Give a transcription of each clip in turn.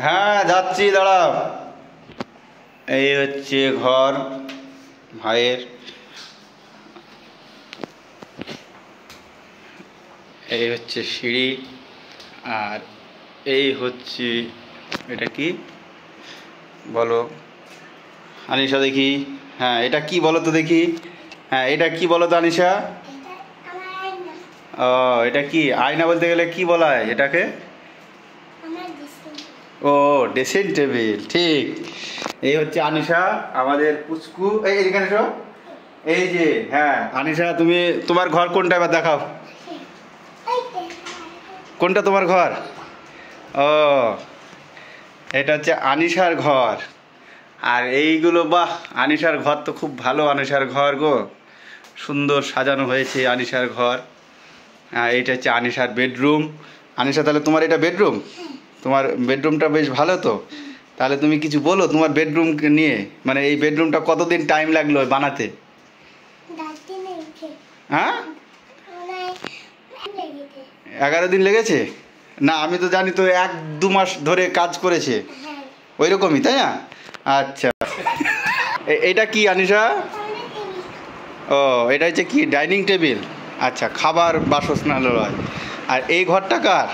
হ্যাঁ যাচ্ছি, দাঁড়াও। এই হচ্ছে ঘর ভাইয়ের, এই হচ্ছে সিঁড়ি, আর এই হচ্ছে, এটা কি বলো আনিশা দেখি? হ্যাঁ এটা কি বলো তো দেখি? হ্যাঁ এটা কি বলো তো আনিশা? ও এটা কি? আয়না বলতে গেলে কি বলা হয় এটাকে? ও ড্রেসিং টেবিল, ঠিক। এই হচ্ছে আনিশা আমাদের পুচকু, এইখানে এসো। এই যে, হ্যাঁ আনিশা তুমি তোমার ঘর কোনটা এবার দেখাও, কোনটা তোমার ঘর? ও এটা হচ্ছে আনিশার ঘর। আর এইগুলো, বাহ আনিশার ঘর তো খুব ভালো, আনিশার ঘর গো, সুন্দর সাজানো হয়েছে আনিশার ঘর। এইটা হচ্ছে আনিশার বেডরুম। আনিশা তাহলে তোমার এটা বেডরুম? তোমার বেডরুমটা বেশ ভালো তো। তাহলে তুমি কিছু বলো তোমার বেডরুম নিয়ে, মানে এই বেডরুমটা কতদিন টাইম লাগলো বানাতে? হ্যাঁ 11 দিন লেগেছে? না আমি তো জানি তো 1-2 মাস ধরে কাজ করেছে, ওই রকমই তাই না? আচ্ছা এটা কি আনিশা? ও এটা হচ্ছে কি, ডাইনিং টেবিল? আচ্ছা, খাবার বাসস্থানালয়। আর এই ঘরটা কার?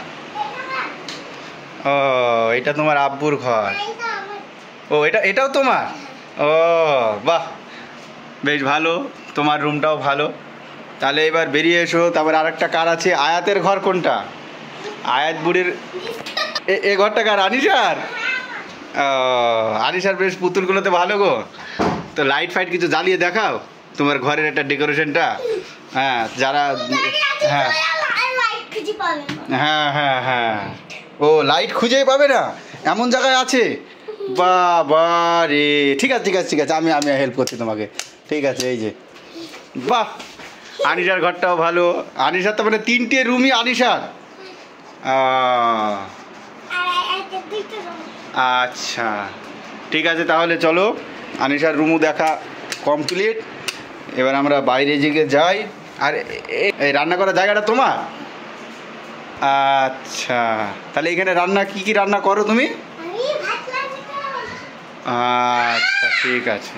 ও এটা তোমার আব্বুর ঘর। ও এটাও তোমার? ও বাহ, বেশ ভালো, তোমার রুমটাও ভালো। তাহলে এবার বেরিয়ে এসো। তারপর আরেকটা কার আছে? আয়াতের ঘর কোনটা? আয়াত বুড়ির এ ঘরটা কার? আনিশার? আনিশার বেশ পুতুলগুলোতে ভালো গো। তো লাইট ফাইট কিছু জ্বালিয়ে দেখাও তোমার ঘরের একটা ডেকোরেশনটা। হ্যাঁ যারা, হ্যাঁ হ্যাঁ হ্যাঁ হ্যাঁ, ও লাইট খুঁজেই পাবে না এমন জায়গায় আছে? বাবা রে, ঠিক আছে ঠিক আছে ঠিক আছে, আমি আমি হেল্প করছি তোমাকে, ঠিক আছে। এই যে বাহ, আনিশার ঘরটাও ভালো। আনিশার তো মানে 3টে রুমই আনিশার। আচ্ছা ঠিক আছে, তাহলে চলো আনিশার রুমও দেখা কমপ্লিট। এবার আমরা বাইরে দিকে যাই। আর এই রান্না করার জায়গাটা তোমার? আচ্ছা তাহলে এখানে রান্না কি কি রান্না করো তুমি? আচ্ছা ঠিক আছে।